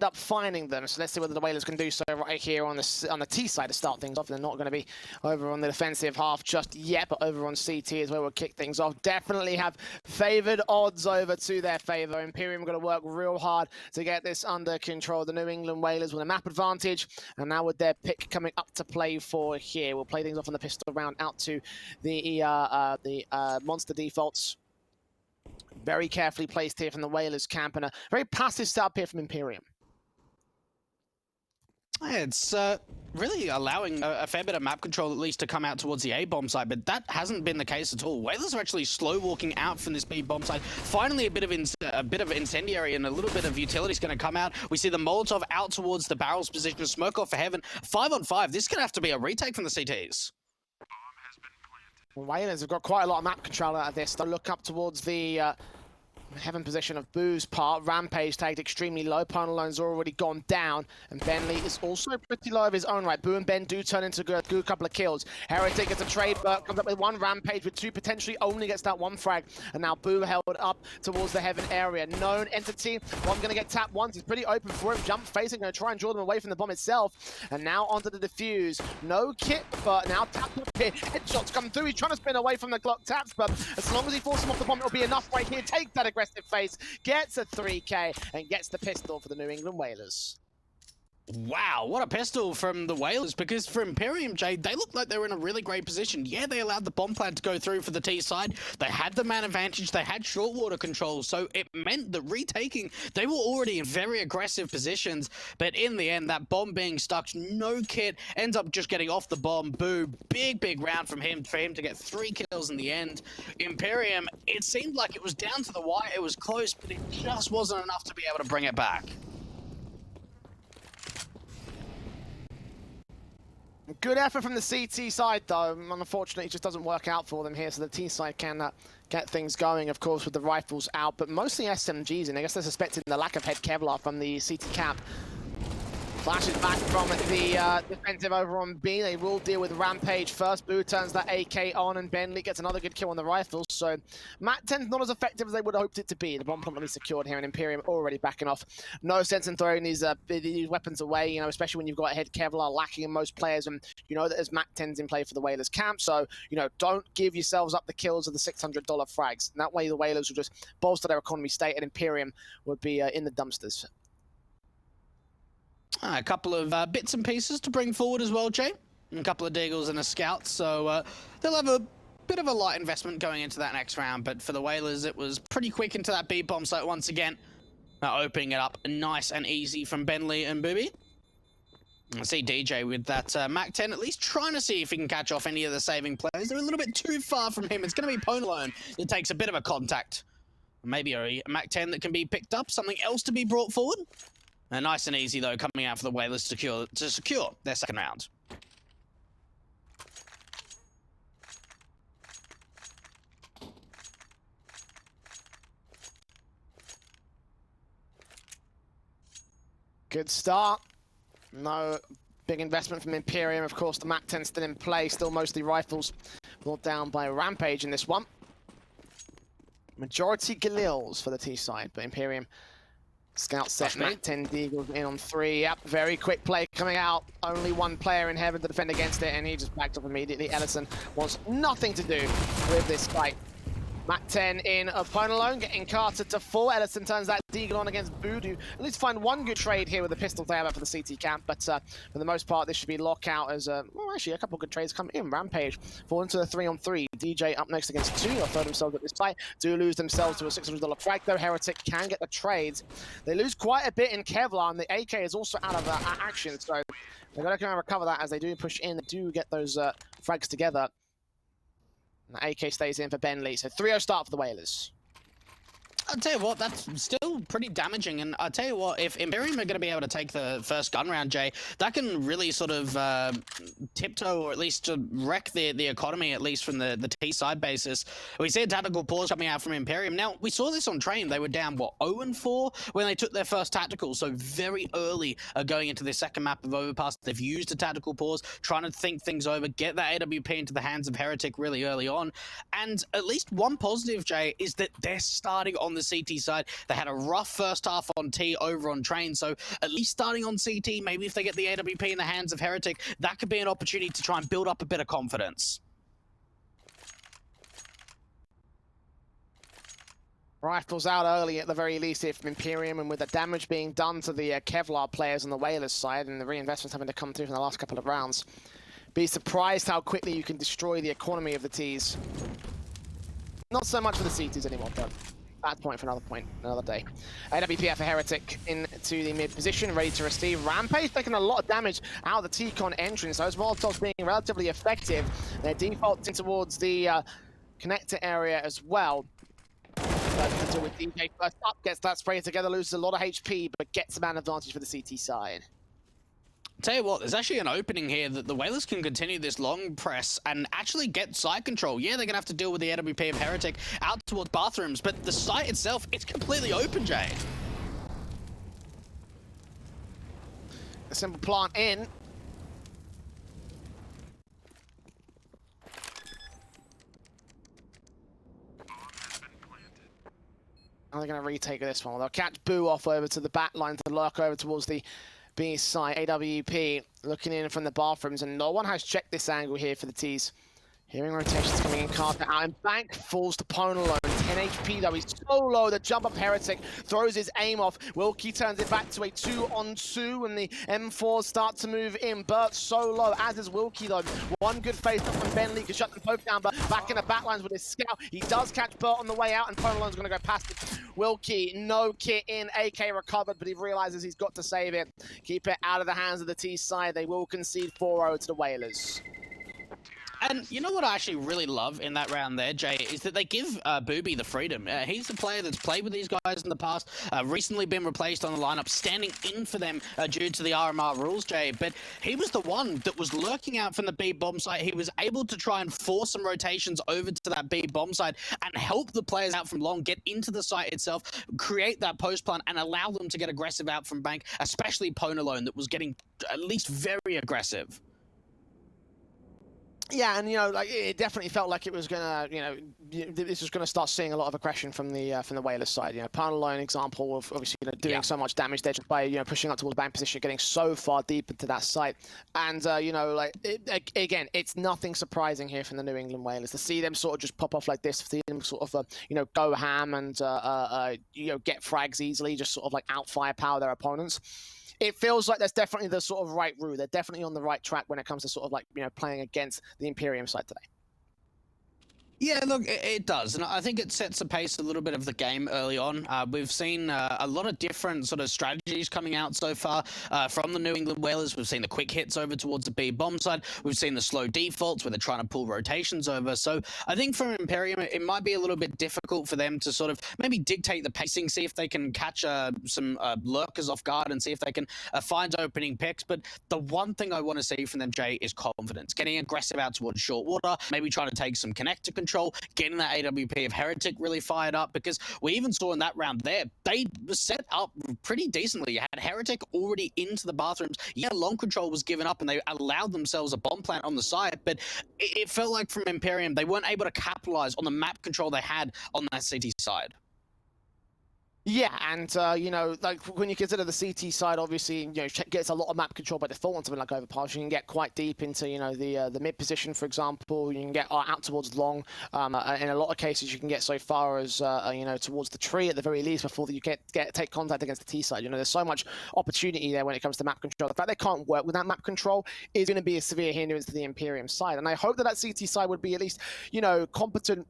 up finding them. So let's see whether the Whalers can do so right here on the T side to start things off. They're not going to be over on the defensive half just yet, but over on CT is where we'll kick things off. Definitely have favored odds over to their favor. ImPerium are going to work real hard to get this under control. The New England Whalers with a map advantage, and now with their pick coming up to play for here, we'll play things off on the pistol round out to the monster defaults. Very carefully placed here from the Whalers camp, and a very passive setup here from ImPerium. Yeah, it's really allowing a fair bit of map control at least to come out towards the A-bomb side, but that hasn't been the case at all. Whalers are actually slow walking out from this B-bomb side. Finally, a bit of incendiary and a little bit of utility is going to come out. We see the Molotov out towards the barrels position, smoke off for heaven. 5-on-5. This is going to have to be a retake from the CTs. Whalers have got quite a lot of map control out of this. They'll look up towards the heaven position of Boo's part. Rampage tagged extremely low. Ponalone's already gone down, and Bentley is also pretty low of his own right. Boo and Ben do turn into a good couple of kills. Heretic gets a trade, but comes up with one. Rampage with two, potentially only gets that one frag, and now Boo held up towards the heaven area. Known entity, one gonna get tapped once. It's pretty open for him. Jump facing, gonna try and draw them away from the bomb itself, and now onto the defuse. No kit, but now tap up here. Headshots come through. He's trying to spin away from the Glock taps, but as long as he forces him off the bomb, it'll be enough right here. Take that aggressive face, gets a 3K, and gets the pistol for the New England Whalers. Wow, what a pistol from the Whalers, because for ImPerium, Jay, they look like they were in a really great position. Yeah, they allowed the bomb plant to go through for the T side. They had the man advantage. They had short water control, so it meant that retaking, they were already in very aggressive positions, but in the end, that bomb being stuck, no kit, ends up just getting off the bomb. Boo, big round from him for him to get 3 kills in the end. ImPerium, it seemed like it was down to the wire. It was close, but it just wasn't enough to be able to bring it back. Good effort from the CT side, though. Unfortunately, it just doesn't work out for them here, so the T side can get things going, of course, with the rifles out, but mostly SMGs, and I guess they're suspecting the lack of head Kevlar from the CT camp. Flashes back from the defensive over on B. They will deal with Rampage first. Boo turns that AK on, and Bentley gets another good kill on the rifles. So MAC-10's not as effective as they would have hoped it to be. The bomb promptly secured here, and ImPerium already backing off. No sense in throwing these weapons away, you know, especially when you've got head Kevlar lacking in most players, and you know that there's MAC-10s in play for the Whalers camp. So, you know, don't give yourselves up the kills of the $600 frags. And that way the Whalers will just bolster their economy state, and ImPerium would be in the dumpsters. A couple of bits and pieces to bring forward as well, Jay. A couple of Deagles and a Scout, so they'll have a bit of a light investment going into that next round, but for the Whalers, it was pretty quick into that B-bomb site once again. Opening it up nice and easy from Bentley and Booby. I see DJ with that MAC-10, at least trying to see if he can catch off any of the saving players. They're a little bit too far from him. It's going to be Ponalone that takes a bit of a contact. Maybe a MAC-10 that can be picked up, something else to be brought forward. Nice and easy, though, coming out for the Whalers to secure their second round. Good start. No big investment from ImPerium. Of course, the MAC-10 still in play, still mostly rifles. Brought down by Rampage in this one. Majority Galils for the T side, but ImPerium Scout set, MAC-10 Deagles in on 3. Yep, very quick play coming out. Only one player in heaven to defend against it, and he just backed off immediately. Ellison wants nothing to do with this fight. MAC-10 in Ponalone, getting Carter to 4. Ellison turns that Deagle on against Voodoo. At least find one good trade here with the pistol they have out for the CT camp, but for the most part, this should be lockout as, well, actually, a couple of good trades come in. Rampage fall into the 3-on-3. DJ up next against 2. They'll throw themselves at this fight. Do lose themselves to a $600 frag, though. Heretic can get the trades. They lose quite a bit in Kevlar, and the AK is also out of action, so they've got to kind of recover that as they do push in. They do get those frags together. And the AK stays in for Bentley, so 3-0 start for the Whalers. I'll tell you what, that's still pretty damaging, and I'll tell you what, if ImPerium are going to be able to take the first gun round, Jay, that can really sort of tiptoe, or at least to wreck the economy, at least from the T side basis. We see a tactical pause coming out from ImPerium. Now, we saw this on Train. They were down, what, 0-4 when they took their first tactical, so very early going into their second map of Overpass. They've used a tactical pause, trying to think things over, get that AWP into the hands of Heretic really early on, and at least one positive, Jay, is that they're starting on on the CT side. They had a rough first half on T over on Train, so at least starting on CT, maybe if they get the AWP in the hands of Heretic, that could be an opportunity to try and build up a bit of confidence. Rifles out early at the very least here from ImPerium, and with the damage being done to the Kevlar players on the Whalers side and the reinvestments having to come through from the last couple of rounds, be surprised how quickly you can destroy the economy of the Ts. Not so much for the CTs anymore, but that point for another day. AWPF for Heretic into the mid position, ready to receive. Rampage taking a lot of damage out of the T-Con entrance. Those Molotovs being relatively effective. They're defaulting towards the connector area as well. Until with DJ first up, gets that spray together, loses a lot of HP, but gets a man advantage for the CT side. Tell you what, there's actually an opening here that the Whalers can continue this long press and actually get site control. Yeah, they're going to have to deal with the AWP of Heretic out towards bathrooms, but the site itself, it's completely open, Jay. A simple plant in. They're going to retake this one. They'll catch Boo off over to the back line to lurk over towards the B side. AWP looking in from the bathrooms, and no one has checked this angle here for the Ts. Hearing rotations coming in, Carter out, and Bank falls to Pwn alone. 10 HP though, he's so low, the jump up Heretic throws his aim off. Wilkie turns it back to a 2-on-2, and the M4s start to move in. Burt so low, as is Wilkie though. One good face up from Bentley can shut them both down, but back in the backlines with his scout. He does catch Burt on the way out, and Pwn alone's gonna go past it. Wilkie, no kit in, AK recovered, but he realizes he's got to save it. Keep it out of the hands of the T side. They will concede 4-0 to the Whalers. And you know what I actually really love in that round there, Jay, is that they give Booby the freedom. He's a player that's played with these guys in the past, recently been replaced on the lineup, standing in for them due to the RMR rules, Jay. But he was the one that was lurking out from the B bomb site. He was able to try and force some rotations over to that B bomb site and help the players out from long get into the site itself, create that post plant, and allow them to get aggressive out from Bank, especially Pwn alone, that was getting at least very aggressive. Yeah, and like it definitely felt like it was gonna, this was gonna start seeing a lot of aggression from the Whalers side. Pwn alone example of obviously doing so much damage there just by pushing up towards the bank position, getting so far deep into that site, and again, it's nothing surprising here from the New England Whalers to see them sort of just pop off like this, see them sort of go ham and get frags easily, just sort of like out firepower their opponents. It feels like there's definitely the sort of right route. They're definitely on the right track when it comes to sort of like, playing against the ImPerium side today. Yeah, look, it does, and I think it sets the pace a little bit of the game early on. We've seen a lot of different sort of strategies coming out so far from the New England Whalers. We've seen the quick hits over towards the B bomb side. We've seen the slow defaults where they're trying to pull rotations over. So I think from ImPerium, it might be a little bit difficult for them to sort of maybe dictate the pacing, see if they can catch some lurkers off guard and see if they can find opening picks. But the one thing I want to see from them, Jay, is confidence. Getting aggressive out towards short water, maybe trying to take some connector control, getting that AWP of Heretic really fired up, because we even saw in that round there, they were set up pretty decently. You had Heretic already into the bathrooms. Yeah, long control was given up and they allowed themselves a bomb plant on the side, but it felt like from ImPerium, they weren't able to capitalize on the map control they had on that CT side. Yeah, and like when you consider the CT side, obviously, gets a lot of map control by default on something like Overpass. You can get quite deep into, the mid position, for example. You can get out towards long. In a lot of cases, you can get so far as towards the tree at the very least before you take contact against the T side. There's so much opportunity there when it comes to map control. The fact they can't work with that map control is going to be a severe hindrance to the ImPerium side. And I hope that CT side would be at least, competent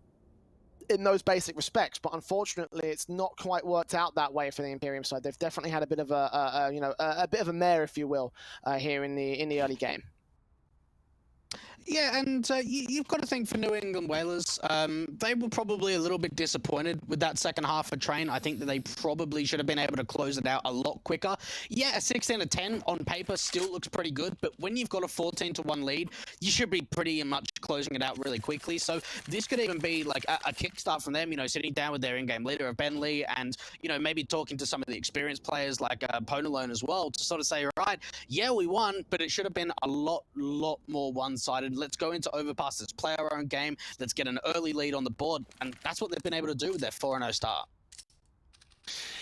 in those basic respects, but unfortunately, it's not quite worked out that way for the ImPerium side. They've definitely had a bit of a bit of a mare, if you will, here in the early game. Yeah, and you've got to think for New England Whalers, they were probably a little bit disappointed with that second half of Train. I think that they probably should have been able to close it out a lot quicker. Yeah, a 16-10 on paper still looks pretty good, but when you've got a 14-1 lead, you should be pretty much closing it out really quickly. So this could even be like a kickstart from them, sitting down with their in-game leader of Bentley and, maybe talking to some of the experienced players like Pwn alone as well to sort of say, right, yeah, we won, but it should have been a lot more one-sided. Let's go into Overpass. Let's play our own game. Let's get an early lead on the board. And that's what they've been able to do with their 4-0 start.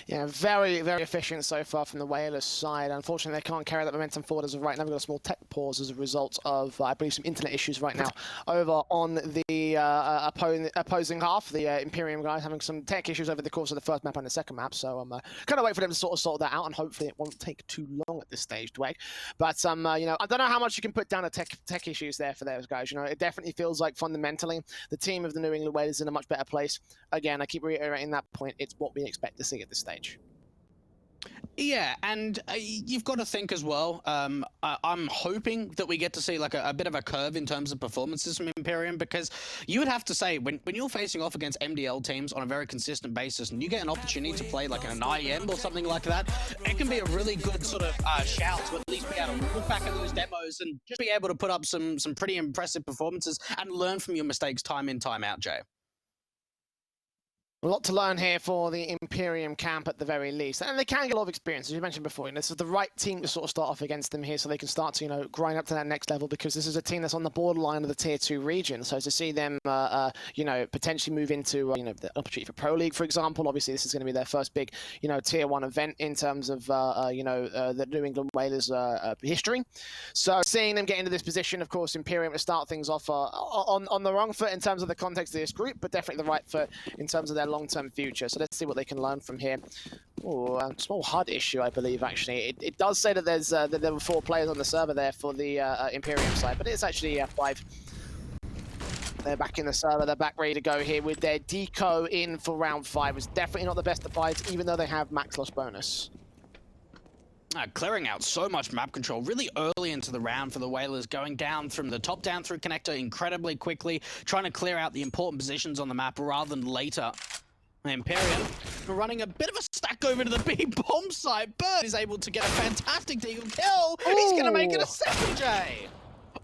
Yeah, very, very efficient so far from the Whalers side. Unfortunately, they can't carry that momentum forward as of right now. We've got a small tech pause as a result of, I believe, some internet issues right now over on the opposing half. The ImPerium guys having some tech issues over the course of the first map and the second map. So I'm kind of wait for them to sort that out, and hopefully it won't take too long at this stage, Dwayne. But you know, I don't know how much you can put down to tech issues there for those guys. You know, it definitely feels like fundamentally the team of the New England Whalers is in a much better place. Again, I keep reiterating that point. It's what we expect to see at this stage. Yeah, and you've got to think as well. I'm hoping that we get to see like a bit of a curve in terms of performances from ImPerium, because you would have to say when you're facing off against MDL teams on a very consistent basis, and you get an opportunity to play like an IEM or something like that, it can be a really good sort of shout to at least be able to look back at those demos and just be able to put up some pretty impressive performances and learn from your mistakes time in, time out, Jay. A lot to learn here for the ImPerium camp at the very least. And they can get a lot of experience, as you mentioned before. And this is the right team to sort of start off against them here so they can start to, you know, grind up to that next level, because this is a team that's on the borderline of the Tier 2 region. So to see them, you know, potentially move into, you know, the opportunity for Pro League, for example. Obviously, this is going to be their first big, you know, Tier 1 event in terms of, you know, the New England Whalers history. So seeing them get into this position, of course, ImPerium to start things off on the wrong foot in terms of the context of this group, but definitely the right foot in terms of their long-term future. So let's see what they can learn from here. Oh, small HUD issue, I believe, actually. It does say that there's that there were 4 players on the server there for the ImPerium side, but it's actually 5. They're back in the server. They're back ready to go here with their deco in for round 5. It's definitely not the best of fights, even though they have max loss bonus. Clearing out so much map control really early into the round for the Whalers, going down from the top down through connector incredibly quickly, trying to clear out the important positions on the map rather than later. ImPerium running a bit of a stack over to the B bomb site. Bird is able to get a fantastic deagle kill, and he's going to make it a second, Jay.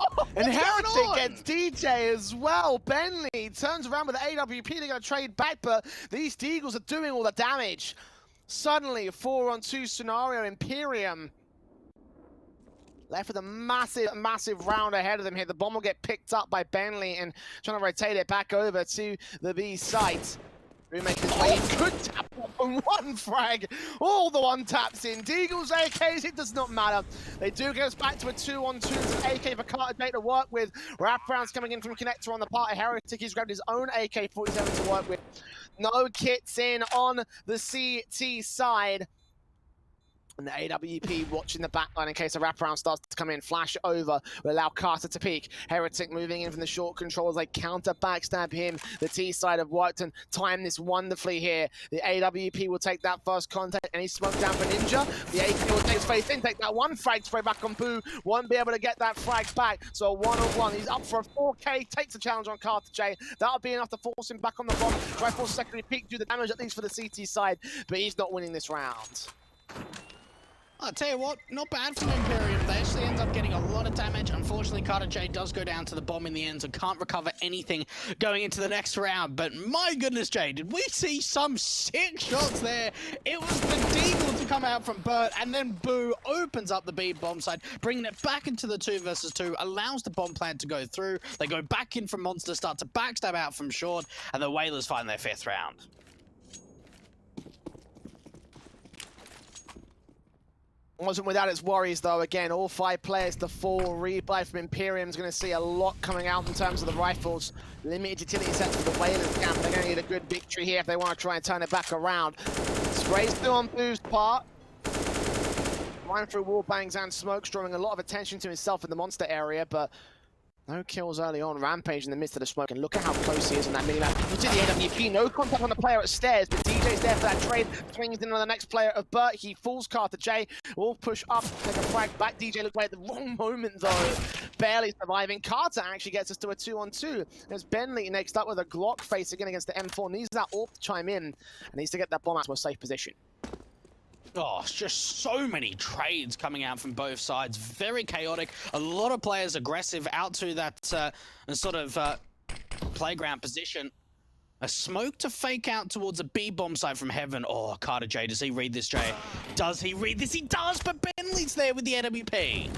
Oh, and Heretic gets DJ as well. Bentley turns around with the AWP. They're going to trade back, but these deagles are doing all the damage. Suddenly, a 4-on-2 scenario. ImPerium left with a massive round ahead of them here. The bomb will get picked up by Bentley and trying to rotate it back over to the B site. Who makes his way? Good tap on one frag. All the one taps in. Deagles, AKs, it does not matter. They do get us back to a 2-on-2. AK for Carter J to work with. Wraparounds coming in from Connector on the part of Heretic. He's grabbed his own AK-47 to work with. No kits in on the CT side. And the AWP watching the backline in case a wraparound starts to come in. Flash over will allow Carter to peek. Heretic moving in from the short controls. They counter backstab him. The T side have worked and timed this wonderfully here. The AWP will take that first contact and he's smoked down for Ninja. The AK will take his face in, take that one frag spray back on Boo. Won't be able to get that frag back. So 1-on-1. He's up for a 4K. Takes a challenge on Carter J. That'll be enough to force him back on the bomb. Try for a secondary peek, do the damage at least for the CT side. But he's not winning this round. I'll tell you what, not bad from ImPerium. They actually end up getting a lot of damage. Unfortunately, Carter J does go down to the bomb in the end, so can't recover anything going into the next round. But my goodness, Jay, did we see some sick shots there? It was the deagle to come out from Burt, and then Boo opens up the B bomb side, bringing it back into the 2 versus 2, allows the bomb plant to go through. They go back in from Monster, start to backstab out from short, and the Whalers find their 5th round. Wasn't without its worries, though. Again, all 5 players to 4. Rebuy from ImPerium is going to see a lot coming out in terms of the rifles. Limited utility sets for the Whalers camp. They're going to need a good victory here if they want to try and turn it back around. Sprays through on Boo's part. Running through wall bangs and smokes, drawing a lot of attention to himself in the monster area, but no kills early on. Rampage in the midst of the smoke, and look at how close he is on that minimap. You see the AWP, no contact on the player at stairs, but DJ's there for that trade. Swings in on the next player of Burt. He falls Carter J. Will push up, take a frag back. DJ looked away at the wrong moment, though. Barely surviving. Carter actually gets us to a 2-on-2. There's Bentley next up with a Glock face again against the M4. Needs that AWP to chime in, and needs to get that bomb out to a safe position. Oh, it's just so many trades coming out from both sides. Very chaotic. A lot of players aggressive out to that sort of playground position. A smoke to fake out towards a B bomb site from Heaven. Oh, Carter J, does he read this, Jay? Does he read this? He does, but Bentley's there with the AWP.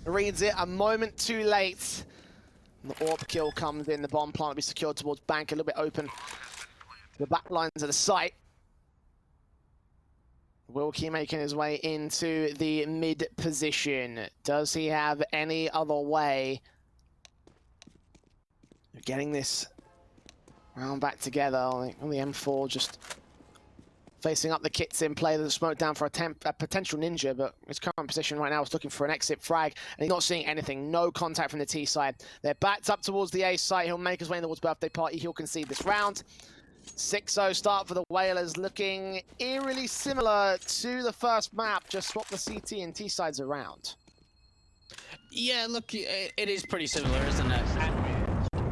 Reads it a moment too late. The AWP kill comes in. The bomb plant will be secured towards bank, a little bit open to the back lines of the site. Wilkie making his way into the mid position. Does he have any other way of getting this round back together? I think on the M4 just facing up the kits in play that smoked down for a potential ninja, but his current position right now is looking for an exit frag, and he's not seeing anything. No contact from the T side. They're backed up towards the A site. He'll make his way towards birthday party. He'll concede this round. 6-0 start for the Whalers, looking eerily similar to the first map. Just swap the CT and T sides around. Yeah, look, it is pretty similar, isn't it? And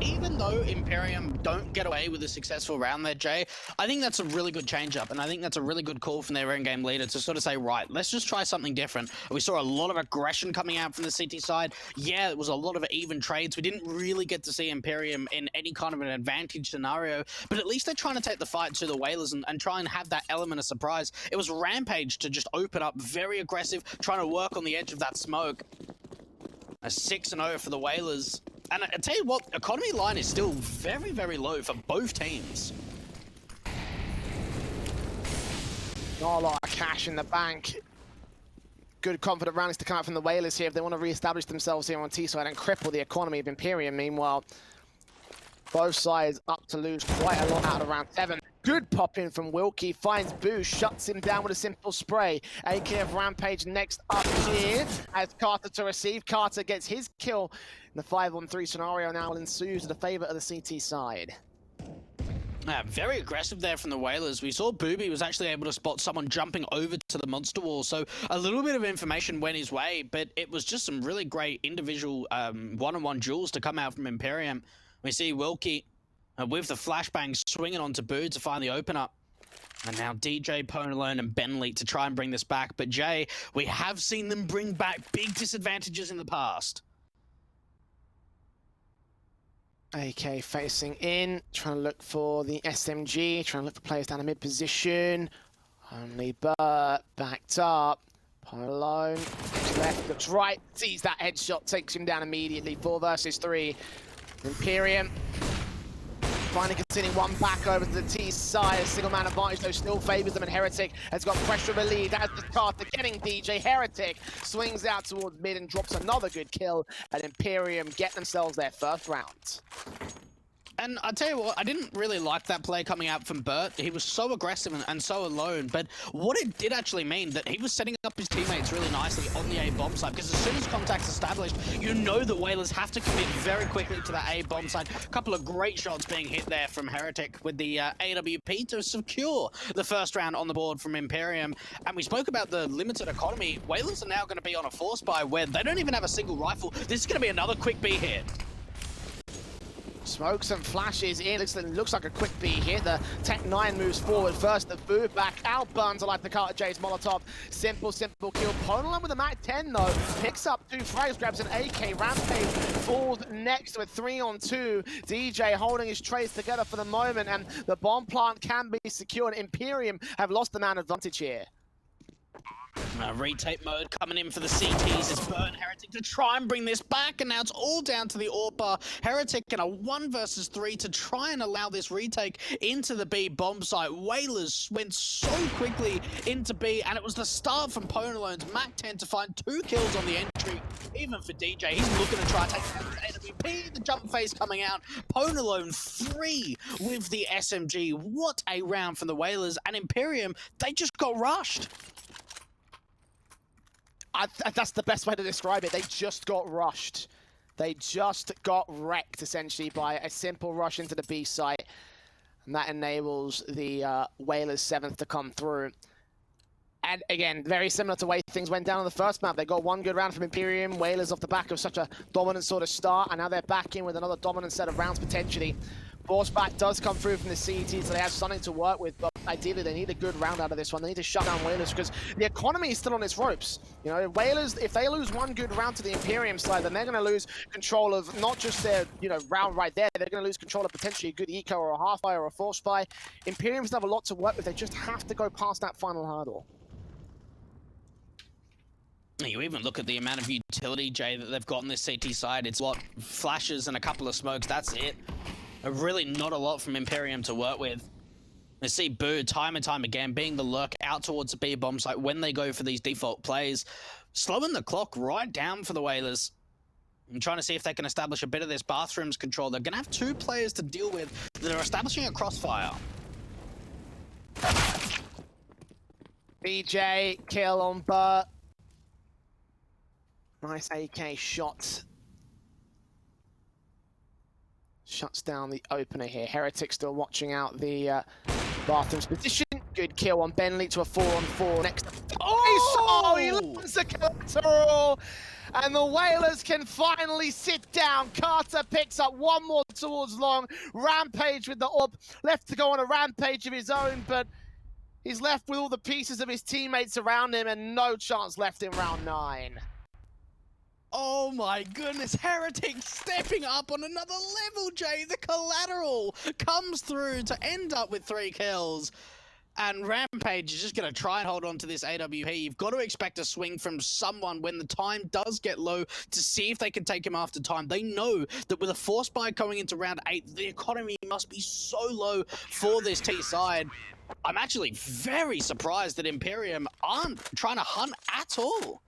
even though ImPerium don't get away with a successful round there, Jay, I think that's a really good change-up, and I think that's a really good call from their in-game leader to sort of say, right, let's just try something different. We saw a lot of aggression coming out from the CT side. Yeah, it was a lot of even trades. We didn't really get to see ImPerium in any kind of an advantage scenario, but at least they're trying to take the fight to the Whalers and try and have that element of surprise. It was Rampage to just open up, very aggressive, trying to work on the edge of that smoke. A 6-0 for the Whalers. And I tell you what, economy line is still very, very low for both teams. Not a lot of cash in the bank. Good confident rounds to come out from the Whalers here if they want to re-establish themselves here on T-side and cripple the economy of ImPerium. Meanwhile, both sides up to lose quite a lot out of round 7. Good pop in from Wilkie, finds Boo, shuts him down with a simple spray. AK of Rampage next up here as Carter to receive. Carter gets his kill. The 5-on-3 scenario now ensues to the favor of the CT side. Very aggressive there from the Whalers. We saw Booby was actually able to spot someone jumping over to the monster wall, so a little bit of information went his way, but it was just some really great individual one-on-one duels to come out from ImPerium. We see Wilkie with the flashbang swinging onto Boo to find the opener. And now DJ, Ponalone, and Benley to try and bring this back. But Jay, we have seen them bring back big disadvantages in the past. AK facing in, trying to look for the SMG, trying to look for players down the mid position. Only Burt backed up. Ponalone looks left, looks right, sees that headshot, takes him down immediately. 4 versus 3. ImPerium finally conceding one back over to the T side. A single man advantage though still favors them, and Heretic has got pressure of a lead. As the Carter getting DJ. Heretic swings out towards mid and drops another good kill, and ImPerium get themselves their first round. And I tell you what, I didn't really like that play coming out from Burt. He was so aggressive and so alone, but what it did actually mean that he was setting up his teammates really nicely on the A bomb side, because as soon as contact's established, you know the Whalers have to commit very quickly to that A bomb side. A couple of great shots being hit there from Heretic with the AWP to secure the first round on the board from ImPerium. And we spoke about the limited economy. Whalers are now going to be on a force buy where they don't even have a single rifle. This is going to be another quick B hit. Smokes and flashes in. Looks like a quick B hit. The Tech 9 moves forward first. The Boo back out. Burns like the Carter J's Molotov. Simple kill. Ponalone with a Mac 10 though. Picks up 2 frags, grabs an AK. Rampage falls next with 3-on-2. DJ holding his trays together for the moment, and the bomb plant can be secured. ImPerium have lost the man advantage here. Retake mode coming in for the CTs. It's Burn Heretic to try and bring this back, and now it's all down to the AWP bar. Heretic in a 1 versus 3 to try and allow this retake into the B bomb site. Whalers went so quickly into B, and it was the start from Ponalone's Mac 10 to find 2 kills on the entry. Even for DJ, he's looking to try and take the AWP. The jump phase coming out. Ponalone 3 with the SMG. What a round from the Whalers, and ImPerium, they just got rushed. That's the best way to describe it. They just got rushed. They just got wrecked, essentially, by a simple rush into the B site. And that enables the Whalers 7th to come through. And again, very similar to the way things went down on the first map. They got 1 good round from ImPerium. Whalers off the back of such a dominant sort of start. And now they're back in with another dominant set of rounds, potentially. Force back does come through from the CT, so they have something to work with, but ideally they need a good round out of this one. They need to shut down Whalers because the economy is still on its ropes. You know, Whalers, if they lose 1 good round to the ImPerium side, then they're going to lose control of not just their, round right there. They're going to lose control of potentially a good eco or a half buy or a force buy. ImPerium still have a lot to work with. They just have to go past that final hurdle. You even look at the amount of utility, Jay, that they've got on this CT side. It's what, flashes and a couple of smokes, that's it. Really not a lot from ImPerium to work with. I see Boo time and time again being the lurk out towards the B bomb site when they go for these default plays, slowing the clock right down for the Whalers. I'm trying to see if they can establish a bit of this bathrooms control. They're going to have 2 players to deal with that are establishing a crossfire. BJ, kill on Burt. Nice AK shot. Shuts down the opener here. Heretic still watching out the bathrooms position. Good kill on Bentley to a 4-on-4 next. Oh, he lands a collateral. And the Whalers can finally sit down. Carter picks up one more towards long. Rampage with the orb. Left to go on a rampage of his own, but he's left with all the pieces of his teammates around him and no chance left in round 9. Oh my goodness, Heretic stepping up on another level, Jay. The collateral comes through to end up with 3 kills. And Rampage is just going to try and hold on to this AWP. You've got to expect a swing from someone when the time does get low to see if they can take him after time. They know that with a force buy going into round 8, the economy must be so low for this T side. I'm actually very surprised that ImPerium aren't trying to hunt at all.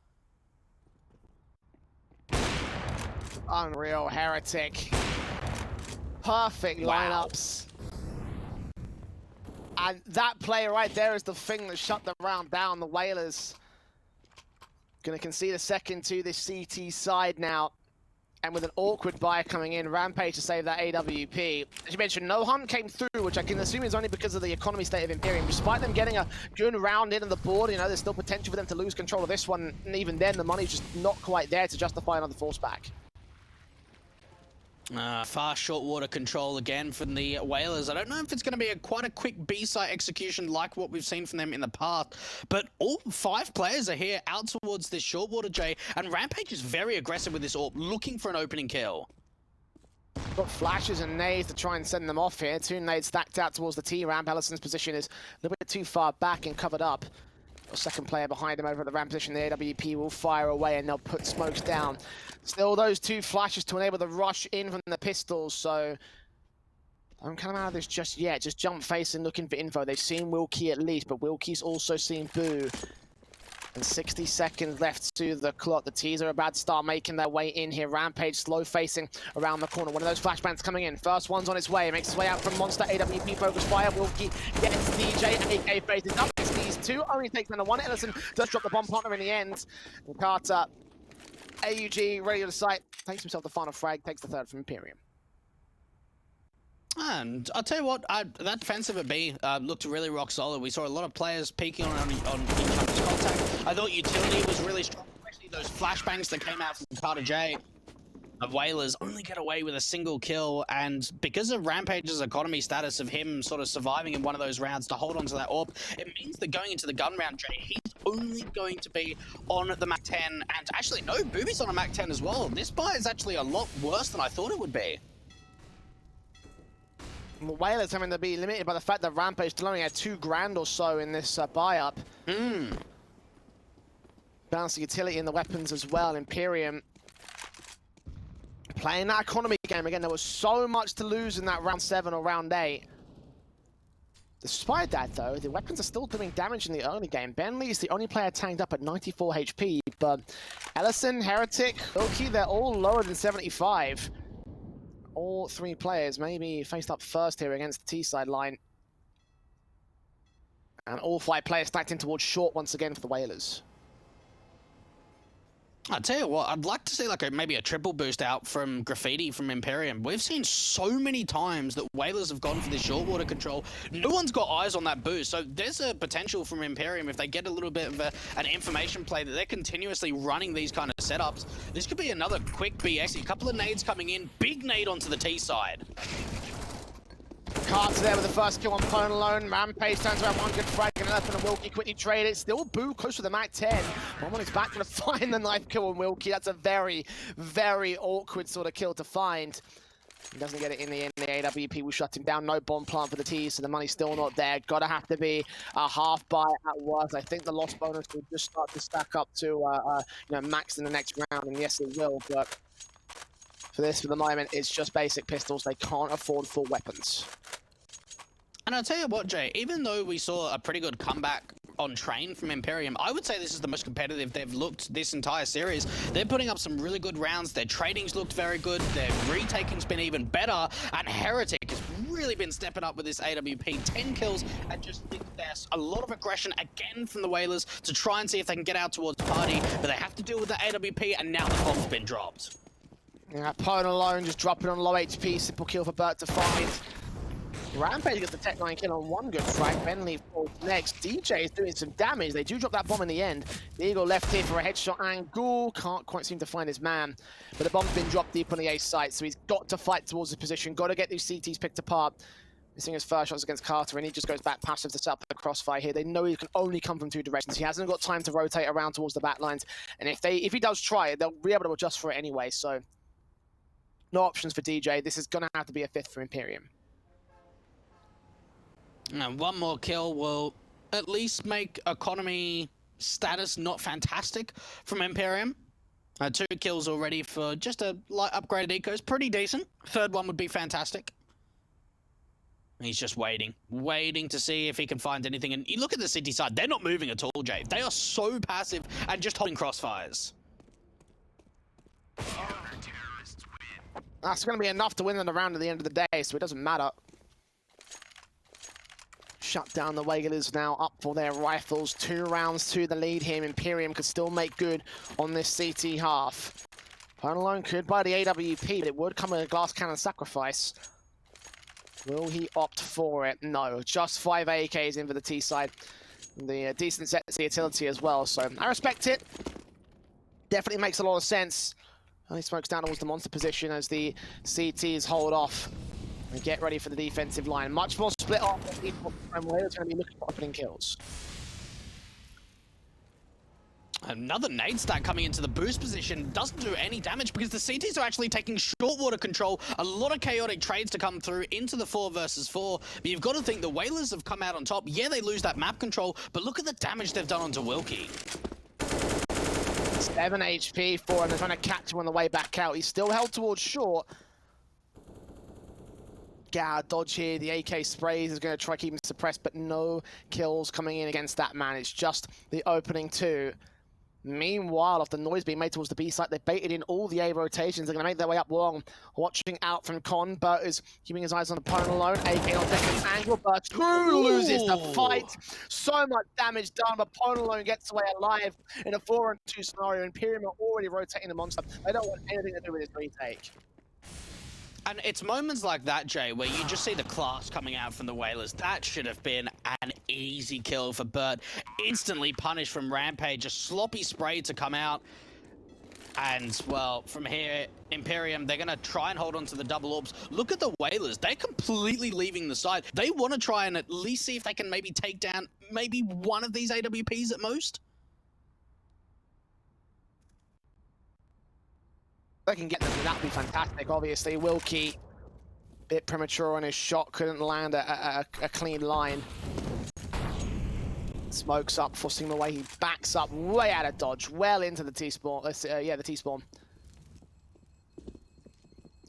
Unreal, Heretic. Perfect lineups. And that play right there is the thing that shut the round down. The Whalers gonna concede a second to this CT side now. And with an awkward buy coming in, Rampage to save that AWP. As you mentioned, no hunt came through, which I can assume is only because of the economy state of ImPerium. Despite them getting a good round in on the board, you know, there's still potential for them to lose control of this one. And even then, the money's just not quite there to justify another force back. Fast short water control again from the Whalers. I don't know if it's going to be quite a quick B-site execution like what we've seen from them in the past, but all 5 players are here out towards this short water, Jay, and Rampage is very aggressive with this AWP, looking for an opening kill. Got flashes and nades to try and send them off here. 2 nades stacked out towards the T-ramp. Ellison's position is a little bit too far back and covered up. A second player behind him over at the ramp position. The AWP will fire away and they'll put smokes down. Still those 2 flashes to enable the rush in from the pistols, so don't come out of this just yet. Just jump facing, looking for info. They've seen Wilkie at least, but Wilkie's also seen Boo. And 60 seconds left to the clock. The T's are about to start making their way in here. Rampage slow facing around the corner. One of those flashbangs coming in. First one's on its way. Makes its way out from Monster. AWP focus fire. Wilkie gets DJ. AK faces up. These 2 only takes down the 1. Ellison does drop the bomb partner in the end. And Carter, AUG, ready to sight. Takes himself the final frag. Takes the 3rd from ImPerium. And I'll tell you what, that defensive at B looked really rock solid. We saw a lot of players peeking on each other's contact. I thought utility was really strong, especially those flashbangs that came out from Carter J. Whalers only get away with a single kill, and because of Rampage's economy status of him sort of surviving in one of those rounds to hold on to that AWP, it means that going into the gun round, Jay, he's only going to be on the Mac 10, and actually no, Booby's on a Mac 10 as well. This buy is actually a lot worse than I thought it would be. The Whalers having to be limited by the fact that Rampage still only had $2,000 or so in this buy-up. Balancing utility in the weapons as well. ImPerium playing that economy game again. There was so much to lose in that round 7 or round 8. Despite that, though, the weapons are still doing damage in the early game. Bentley is the only player tanked up at 94 HP, but Ellison, Heretic, Wilkie, they're all lower than 75. All 3 players maybe faced up first here against the T-side line. And all 5 players stacked in towards short once again for the Whalers. I'll tell you what, I'd like to see like maybe a triple boost out from Graffiti from ImPerium. We've seen so many times that Whalers have gone for this short water control. No one's got eyes on that boost, so there's a potential from ImPerium if they get a little bit of an information play that they're continuously running these kind of setups. This could be another quick BX. A couple of nades coming in, big nade onto the T side. Carter there with the first kill on Pwn alone. Rampage turns around one good frag and Elephant and Wilkie quickly trade it. Still Boo close to the Mac 10. One on his back gonna find the knife kill on Wilkie. That's a very, very awkward sort of kill to find. He doesn't get it in the end. The AWP will shut him down. No bomb plant for the T, so the money's still not there. Gotta have to be a half buy at worst. I think the loss bonus will just start to stack up to you know, max in the next round, and yes, it will, but for the moment, it's just basic pistols. They can't afford full weapons. And I'll tell you what, Jay, even though we saw a pretty good comeback on train from ImPerium, I would say this is the most competitive they've looked this entire series. They're putting up some really good rounds. Their trading's looked very good. Their retaking's been even better. And Heretic has really been stepping up with this AWP. 10 kills and just there's a lot of aggression again from the Whalers to try and see if they can get out towards party. But they have to deal with the AWP, and now the bomb's been dropped. Yeah, Pwn alone just dropping on low HP. Simple kill for Burt to find. Rampage gets the Tech 9 kill on one good frag. Bentley falls next. DJ is doing some damage. They do drop that bomb in the end. The Eagle left here for a headshot angle. Can't quite seem to find his man. But the bomb's been dropped deep on the A site, so he's got to fight towards his position. Got to get these CTs picked apart. Missing his first shots against Carter, and he just goes back passive to set up the crossfire here. They know he can only come from two directions. He hasn't got time to rotate around towards the back lines. And if he does try it, they'll be able to adjust for it anyway. So no options for DJ. This is going to have to be a fifth for ImPerium. And one more kill will at least make economy status not fantastic from ImPerium. 2 kills already for just a light upgraded eco is pretty decent. Third one would be fantastic. He's just waiting to see if he can find anything. And you look at the city side, they're not moving at all, Jay. They are so passive and just holding crossfires. That's going to be enough to win the round at the end of the day, so it doesn't matter. Shut down the Whalers now, up for their rifles. 2 rounds to the lead here. ImPerium could still make good on this CT half. Pwn alone could buy the AWP, but it would come with a glass cannon sacrifice. Will he opt for it? No, just 5 AKs in for the T side. The decent set to utility as well, so I respect it. Definitely makes a lot of sense. And he smokes down towards the monster position as the CTs hold off. And get ready for the defensive line. Much more split off. And we're going to be looking for opening kills. Another nade stack coming into the boost position doesn't do any damage because the CTs are actually taking short water control. A lot of chaotic trades to come through into the 4 versus 4. But you've got to think the Whalers have come out on top. Yeah, they lose that map control, but look at the damage they've done onto Wilkie. 7 HP for him. They're trying to catch him on the way back out. He's still held towards short. Get out of dodge here. The AK sprays is going to try to keep him suppressed, but no kills coming in against that man. It's just the opening 2. Meanwhile, off the noise being made towards the B site, they've baited in all the A rotations. They're going to make their way up long. Watching out from Con. Burt is keeping his eyes on the Pwn alone. AK on second angle. Burt loses the fight. So much damage done, but Pwn alone gets away alive in a 4-on-2 scenario. ImPerium are already rotating the monster. They don't want anything to do with this retake. And it's moments like that, Jay, where you just see the class coming out from the Whalers. That should have been an easy kill for Burt. Instantly punished from Rampage, a sloppy spray to come out. And, well, from here, ImPerium, they're going to try and hold on to the double orbs. Look at the Whalers. They're completely leaving the side. They want to try and at least see if they can maybe take down maybe one of these AWPs at most. They can get them, that'd be fantastic. Obviously, Wilkie, a bit premature on his shot, couldn't land a clean line. Smokes up, forcing him away. He backs up way out of dodge, well into the T-spawn. Yeah, the T-spawn.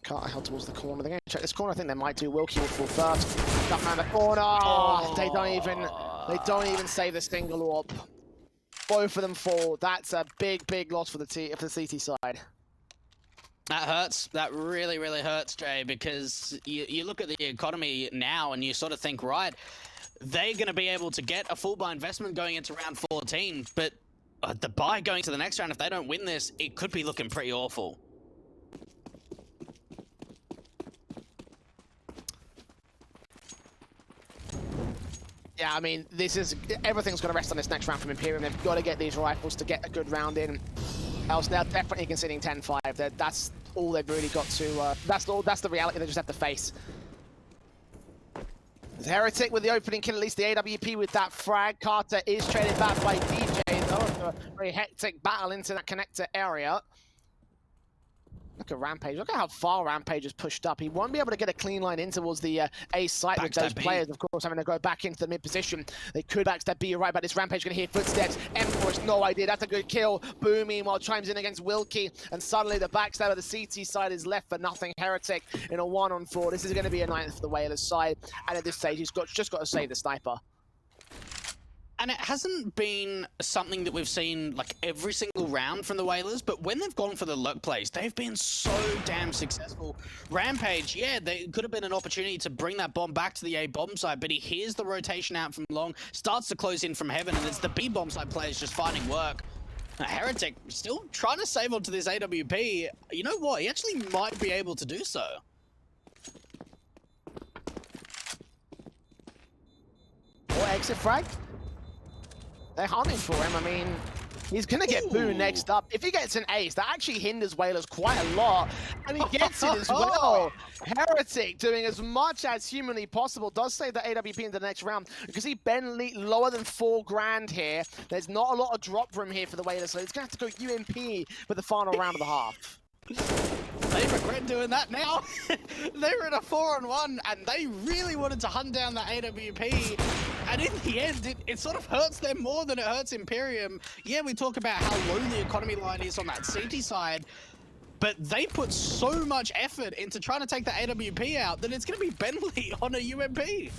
Carter held towards the corner. They're going to check this corner. I think they might do. Wilkie will fall first. Up around the corner. Oh, they don't even save the single orb. Both of them fall. That's a big loss for the CT side. That hurts. That really, really hurts, Jay, because you look at the economy now and you sort of think, right, they're going to be able to get a full buy investment going into round 14, but the buy going to the next round, if they don't win this, it could be looking pretty awful. Yeah, I mean, everything's going to rest on this next round from ImPerium. They've got to get these rifles to get a good round in. Else they're definitely conceding 10-5. That's all they've really got to. That's the reality they just have to face. Heretic with the opening kill, at least the AWP with that frag. Carter is traded back by DJ. Though, a very hectic battle into that connector area. Look at Rampage. Look at how far Rampage is pushed up. He won't be able to get a clean line in towards the A site with those players, of course, having to go back into the mid position. They could backstab B, you're right, but this Rampage going to hear footsteps. M4 no idea. That's a good kill. Boom, meanwhile, chimes in against Wilkie, and suddenly the backstab of the CT side is left for nothing. Heretic in a 1-on-4. This is going to be a 9th for the Whalers side, and at this stage, he's just got to save the sniper. And it hasn't been something that we've seen like every single round from the Whalers, but when they've gone for the lurk plays, they've been so damn successful. Rampage, yeah, they could have been an opportunity to bring that bomb back to the A bomb site, but he hears the rotation out from long, starts to close in from heaven, and it's the B bomb site players just finding work. Now, Heretic still trying to save onto this AWP. You know what? He actually might be able to do so. Or exit frag. They're hunting for him. I mean, he's going to get Boo next up. If he gets an ace, that actually hinders Whalers quite a lot. And he gets it as well. Heretic doing as much as humanly possible. Does save the AWP into the next round. Because he Bentley lower than 4 grand here. There's not a lot of drop room here for the Whalers. So he's going to have to go UMP for the final round of the half. They regret doing that now. They were in a 4-on-1 and they really wanted to hunt down that AWP. And in the end, it sort of hurts them more than it hurts ImPerium. Yeah, we talk about how low the economy line is on that CT side, but they put so much effort into trying to take the AWP out that it's going to be Bentley on a UMP.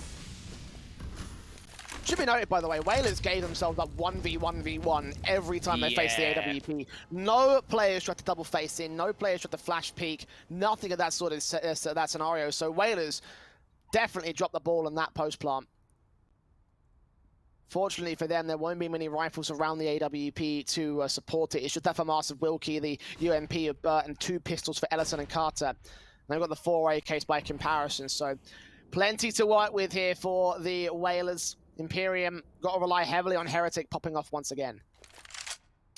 Should be noted, by the way, Whalers gave themselves that 1v1v1 every time they faced the AWP. No players tried to double face in, no players tried to flash peek, nothing of that sort of that scenario. So Whalers definitely dropped the ball on that post plant. Fortunately for them, there won't be many rifles around the AWP to support it. It's just that for Massive Wilkie, the UMP of Burt, and 2 pistols for Ellison and Carter. And they've got the 4 AKs by comparison, so plenty to work with here for the Whalers. ImPerium got to rely heavily on Heretic popping off once again.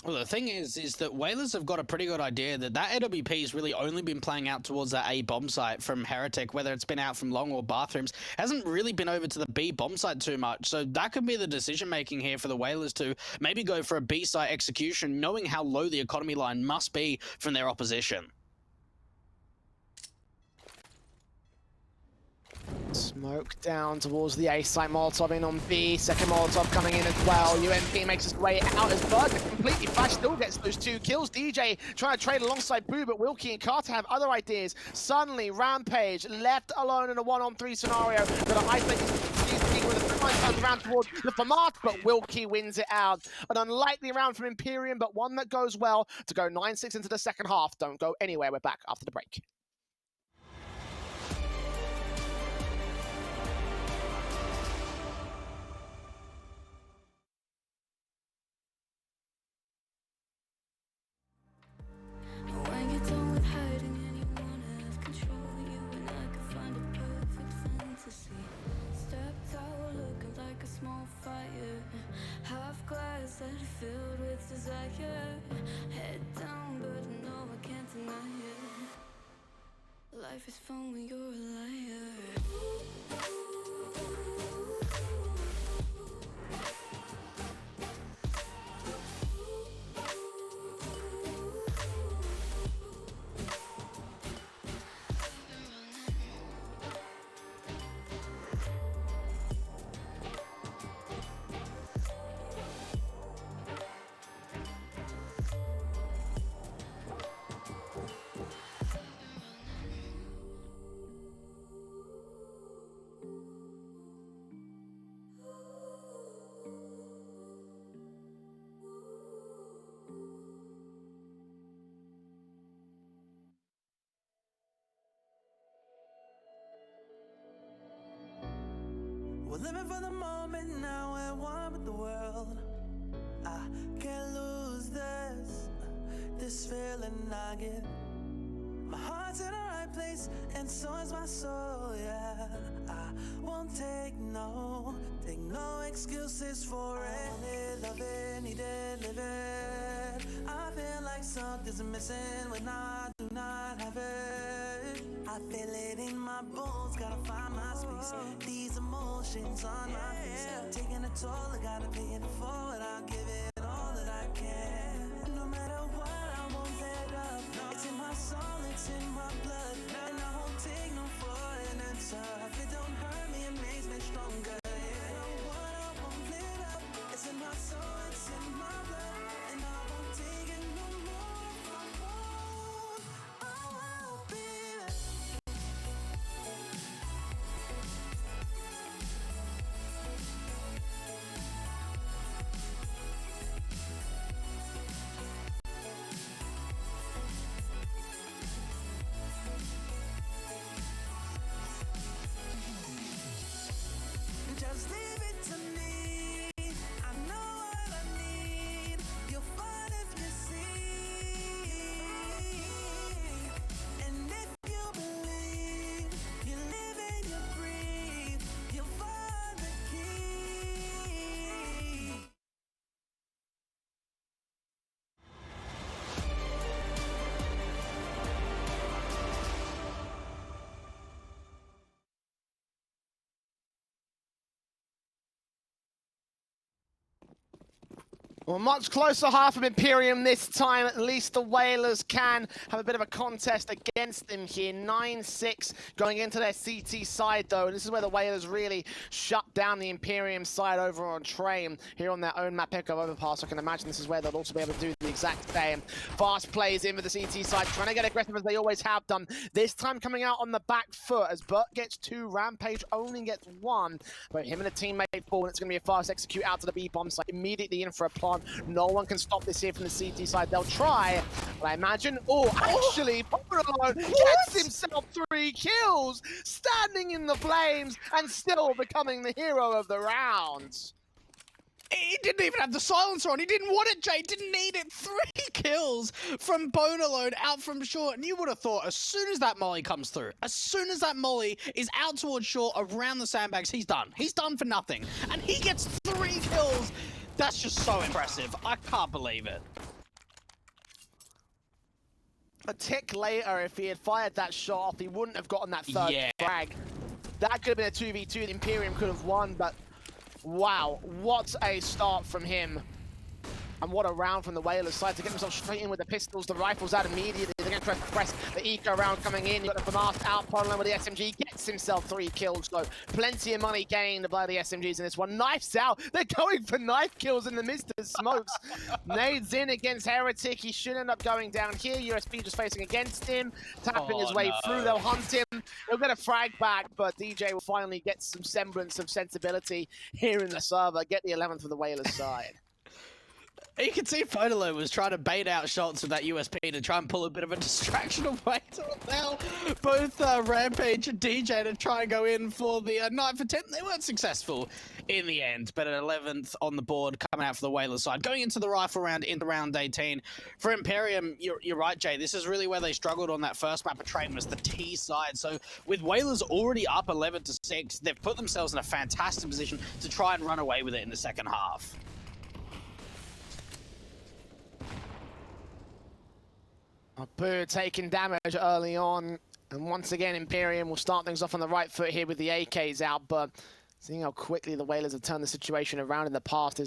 Well, the thing is that Whalers have got a pretty good idea that AWP has really only been playing out towards that A bomb site from Heretic, whether it's been out from long or bathrooms. Hasn't really been over to the B bomb site too much. So that could be the decision-making here for the Whalers to maybe go for a B site execution, knowing how low the economy line must be from their opposition. Smoke down towards the A site. Molotov in on B. Second Molotov coming in as well. UMP makes his way out as Bud completely flashed. Still gets those 2 kills. DJ trying to trade alongside Boo, but Wilkie and Carter have other ideas. Suddenly, Rampage left alone in a 1-on-3 scenario. Got a high stake with a turns around towards the FAMAS, but Wilkie wins it out. An unlikely round from ImPerium, but one that goes well to go 9-6 into the second half. Don't go anywhere. We're back after the break. Filled with desire, head down, but no, I can't deny it. Life is fun when you're a liar. We're living for the moment now, we're one with the world. I can't lose this feeling I get. My heart's in the right place, and so is my soul, yeah. I won't take no excuses for it. Love it, need it, live it. I feel like something's missing when I do not have it. I feel it in my bones, gotta find my space. These emotions on my face, taking a toll, I gotta pay it forward. I'll give it all that I can. No matter what, I won't let up. It's in my soul, it's Well, much closer half of ImPerium this time. At least the Whalers can have a bit of a contest against them here. 9-6 going into their CT side, though. And this is where the Whalers really shut down the ImPerium side over on Train here on their own map pick of Overpass. I can imagine this is where they'll also be able to do the exact same. Fast plays in with the CT side, trying to get aggressive as they always have done. This time coming out on the back foot as Burt gets 2, Rampage only gets 1. But him and a teammate fall, and it's going to be a fast execute out to the B-bomb site. Immediately in for a plant. No one can stop this here from the CT side. They'll try, but I imagine... Oh, actually, Pomerolo gets himself 3 kills, standing in the flames and still becoming the hero of the round. He didn't even have the silencer on. He didn't want it, Jay. Didn't need it. 3 kills from Bone Alone out from short. And you would have thought as soon as that molly comes through, as soon as that molly is out towards short around the sandbags, he's done. He's done for nothing. And he gets 3 kills. That's just so impressive. I can't believe it. A tick later, if he had fired that shot off, he wouldn't have gotten that third frag. That could have been a 2v2. The ImPerium could have won, but wow, what a start from him. And what a round from the Whalers side to get themselves straight in with the pistols, the rifles out immediately. They're going to try to press the eco round coming in. You've got the FAMAS out, Poland with the SMG, gets himself 3 kills. So plenty of money gained by the SMGs in this one. Knifes out. They're going for knife kills in the midst of smokes. Nades in against Heretic. He should end up going down here. USB just facing against him, tapping his way through. They'll hunt him. He'll get a frag back, but DJ will finally get some semblance of sensibility here in the server. Get the 11th for the Whalers side. You can see Fodolo was trying to bait out shots with that USP to try and pull a bit of a distraction away to allow both Rampage and DJ to try and go in for the 9 for 10. They weren't successful in the end, but at 11th on the board coming out for the Whalers side. Going into the rifle round, into round 18. For ImPerium, you're right, Jay. This is really where they struggled on that first map of Train was the T side. So with Whalers already up 11-6, they've put themselves in a fantastic position to try and run away with it in the second half. Boo taking damage early on, and once again ImPerium will start things off on the right foot here with the AKs out, but seeing how quickly the Whalers have turned the situation around in the past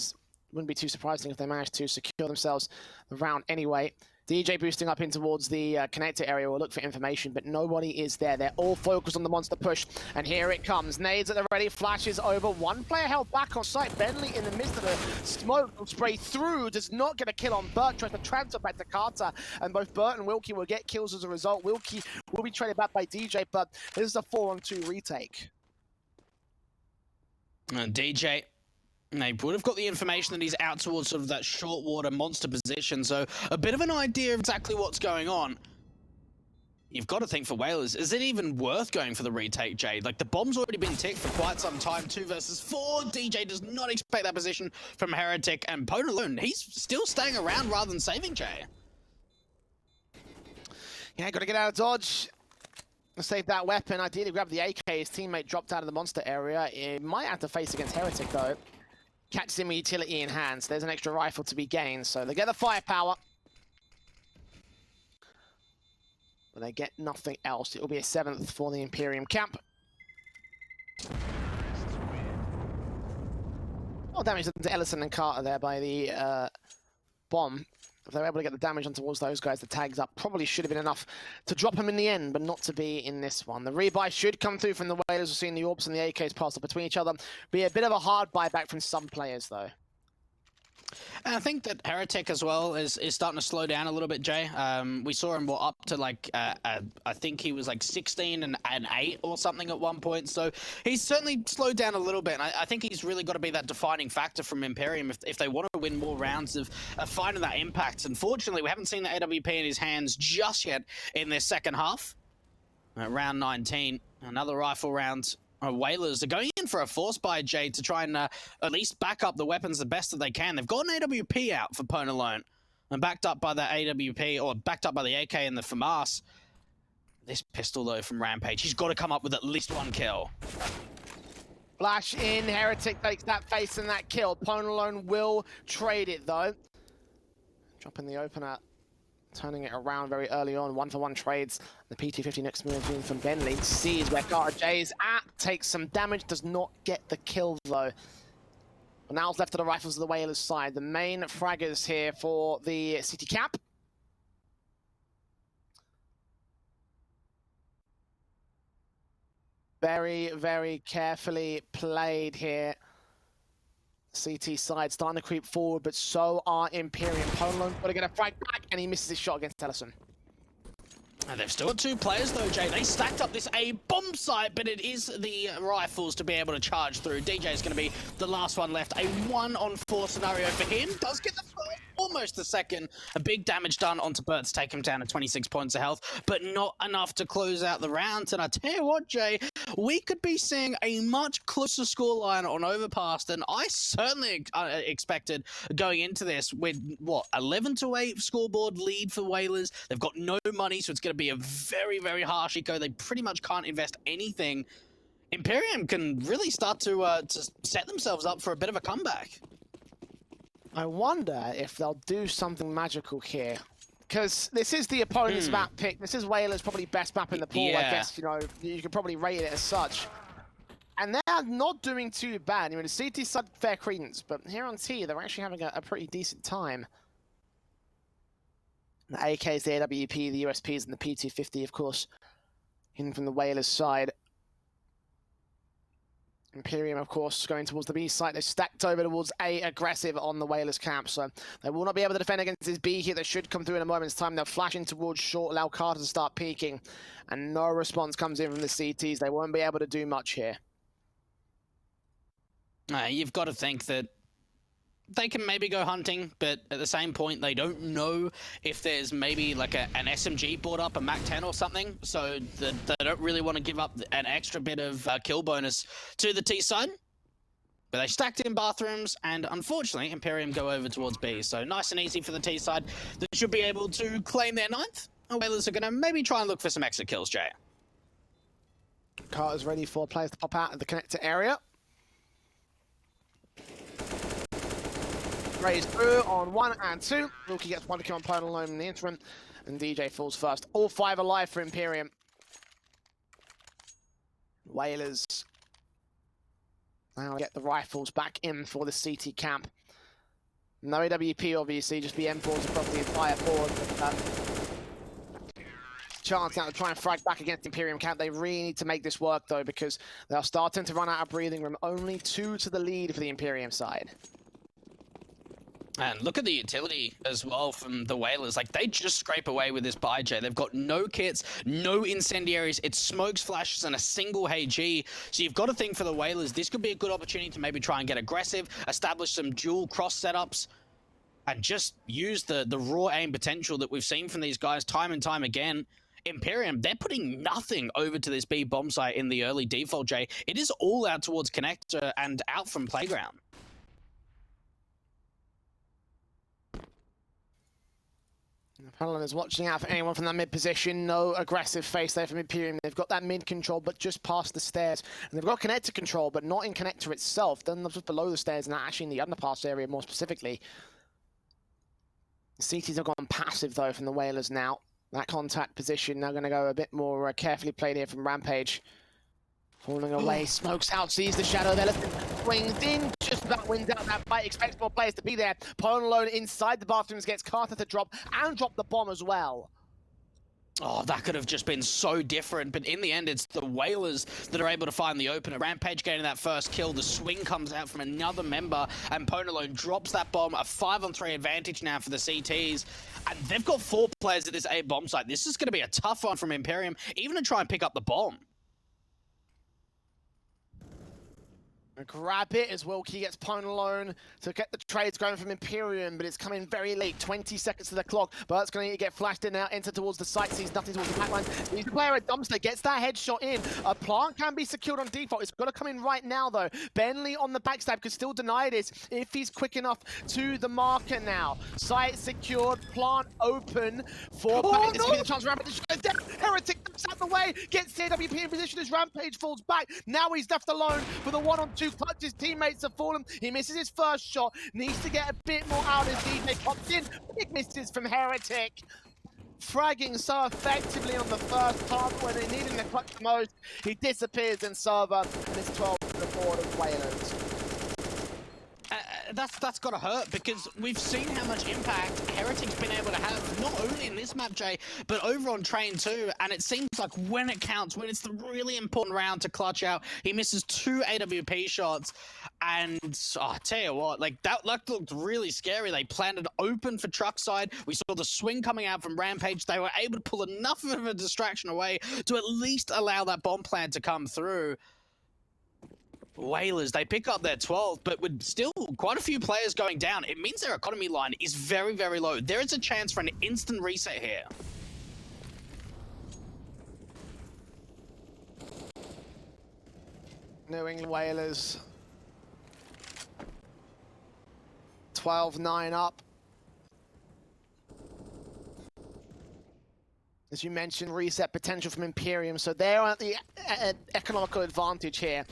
wouldn't be too surprising if they managed to secure themselves the round anyway. DJ boosting up in towards the connector area will look for information, but nobody is there. They're all focused on the monster push, and here it comes. Nades at the ready, flashes over. One player held back on site. Bentley in the midst of the smoke will spray through, does not get a kill on Burt, tries to transfer back to Carter, and both Burt and Wilkie will get kills as a result. Wilkie will be traded back by DJ, but this is a 4-on-2 retake. And DJ... they would have got the information that he's out towards sort of that short water monster position, so a bit of an idea of exactly what's going on. You've got to think for Whalers, is it even worth going for the retake, Jay? Like, the bomb's already been ticked for quite some time, 2 versus 4. DJ does not expect that position from Heretic, and Pone alone, he's still staying around rather than saving Jay. Yeah, got to get out of dodge. Save that weapon, ideally grab the AK. His teammate dropped out of the monster area. He might have to face against Heretic, though. Catches him with utility in hand, so there's an extra rifle to be gained, so they get the firepower. But they get nothing else. It will be a 7th for the ImPerium camp. Oh, damage to Ellison and Carter there by the bomb. If they're able to get the damage on towards those guys, the tags up probably should have been enough to drop him in the end, but not to be in this one. The rebuy should come through from the Whalers. We're seeing the orbs and the AKs pass up between each other. Be a bit of a hard buyback from some players, though. And I think that Heretic as well is starting to slow down a little bit, Jay. We saw him up to like, I think he was like 16 and 8 or something at one point. So he's certainly slowed down a little bit. And I think he's really got to be that defining factor from ImPerium if they want to win more rounds of finding that impact. Unfortunately, we haven't seen the AWP in his hands just yet in this second half. Round 19, another rifle round. Whalers are going in for a force buy, Jay, to try and at least back up the weapons the best that they can. They've got an AWP out for Pone alone, and backed up by the AWP, or backed up by the AK and the FAMAS. This pistol, though, from Rampage, he's got to come up with at least 1 kill. Flash in, Heretic takes that face and that kill. Pone alone will trade it, though. Dropping the opener. Turning it around very early on, 1-for-1 trades. The PT-50 next move in from Bentley. Sees where Carter J is at, takes some damage, does not get the kill though. But now it's left to the Rifles of the Whalers side. The main fraggers here for the City Cap. Very, very carefully played here. CT side starting to creep forward, but so are ImPerium. ImPerium got to get a frag back, and he misses his shot against Ellison. And they've still got 2 players though, Jay. They stacked up this A bomb site, but it is the Rifles to be able to charge through. DJ is going to be the last one left. A 1-on-4 scenario for him. Does get the first, almost the second. A big damage done onto Bert to take him down to 26 points of health, but not enough to close out the round. And I tell you what, Jay, we could be seeing a much closer scoreline on Overpass than I certainly expected going into this with, what, 11-8 scoreboard lead for Whalers. They've got no money, so it's going to be a very, very harsh eco. They pretty much can't invest anything. ImPerium can really start to set themselves up for a bit of a comeback. I wonder if they'll do something magical here. Because this is the opponent's map pick. This is Whalers' probably best map in the pool. Yeah. I guess, you know, you could probably rate it as such. And they're not doing too bad. I mean, the CT side fair credence, but here on T, they're actually having a pretty decent time. The AKs, the AWP, the USPs, and the P250, of course, in from the Whalers' side. ImPerium, of course, going towards the B site. They're stacked over towards A, aggressive on the Whalers camp, so they will not be able to defend against this B here that should come through in a moment's time. They'll flash in towards short, allow Carter to start peeking, and no response comes in from the CTs. They won't be able to do much here. You've got to think that they can maybe go hunting, but at the same point, they don't know if there's maybe like an SMG brought up, a MAC-10 or something, so they don't really want to give up an extra bit of kill bonus to the T side. But they stacked in bathrooms, and unfortunately, ImPerium go over towards B, so nice and easy for the T side. They should be able to claim their 9th. Whalers are going to maybe try and look for some extra kills, Jay. Carter's ready for players to pop out of the connector area. Raised through on 1 and 2. Rookie gets 1 kill on Pone alone in the interim, and DJ falls first. All 5 alive for ImPerium. Whalers now get the Rifles back in for the CT camp. No AWP, obviously, just be M4s across the entire board. But, chance now to try and frag back against ImPerium camp. They really need to make this work, though, because they are starting to run out of breathing room. Only 2 to the lead for the ImPerium side. And look at the utility as well from the Whalers. Like, they just scrape away with this buy, Jay. They've got no kits, no incendiaries. It's smokes, flashes, and a single HG. So you've got to think for the Whalers, this could be a good opportunity to maybe try and get aggressive, establish some dual cross setups, and just use the raw aim potential that we've seen from these guys time and time again. ImPerium, they're putting nothing over to this B bomb site in the early default, Jay. It is all out towards connector and out from playground. Pone is watching out for anyone from that mid position. No aggressive face there from ImPerium. They've got that mid control, but just past the stairs. And they've got connector control, but not in connector itself. Then just below the stairs, and actually in the underpass area more specifically. The CTs have gone passive, though, from the Whalers now. That contact position now going to go a bit more carefully played here from Rampage. Falling away, smokes out, sees the shadow there. Swings in, just about wins out that fight. Expects more players to be there. Pone alone inside the bathrooms, gets Carter to drop and drop the bomb as well. Oh, that could have just been so different, but in the end, it's the Whalers that are able to find the opener. Rampage getting that first kill, the swing comes out from another member, and Pone alone drops that bomb. A 5-on-3 advantage now for the CTs, and they've got 4 players at this A bomb site. This is going to be a tough one from ImPerium, even to try and pick up the bomb. Grab it as Wilkie gets Pone alone to get the trades going from ImPerium, but it's coming very late. 20 seconds to the clock. Bert's going to get flashed in now, enter towards the site, sees nothing towards the backline. He's the player at Dumpster, gets that headshot in. A plant can be secured on default. It's got to come in right now, though. Bentley on the backstab could still deny this if he's quick enough to the marker now. Site secured, plant open for This could be the chance Rampage. Heretic comes out the way, gets CWP in position as Rampage falls back. Now he's left alone for the 1-on-2 clutch. His teammates have fallen. He misses his first shot. Needs to get a bit more out as DJ pops in. Big misses from Heretic. Fragging so effectively on the first target when they need him to clutch the most. He disappears in server, and it's 12 to the board of Whalers. that's got to hurt, because we've seen how much impact Heretic's been able to have, not only in this map, Jay, but over on Train 2, and it seems like when it counts, when it's the really important round to clutch out, he misses 2 AWP shots, and I tell you what, like that looked really scary. They planted open for truck side. We saw the swing coming out from Rampage. They were able to pull enough of a distraction away to at least allow that bomb plant to come through. Whalers, they pick up their 12th, but with still quite a few players going down, it means their economy line is very, very low. There is a chance for an instant reset here. New England Whalers 12-9 up. As you mentioned, reset potential from ImPerium, so they're at the economical advantage here.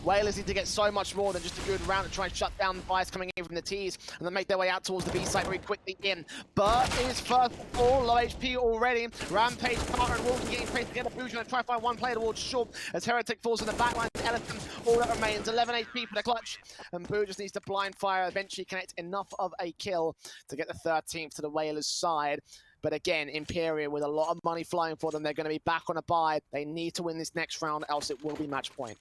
Whalers need to get so much more than just a good round to try and shut down the bias coming in from the T's and then make their way out towards the B side very quickly in. But is first of all, low HP already. Rampage, Carter, and Wolf getting placed together. Boo's going to try to find one player towards short as Heretic falls in the back line. Elephant, all that remains, 11 HP for the clutch. And Boo just needs to blind fire, eventually connect enough of a kill to get the 13th to the Whalers side. But again, ImPerium with a lot of money flying for them, they're going to be back on a bye. They need to win this next round, else it will be match point.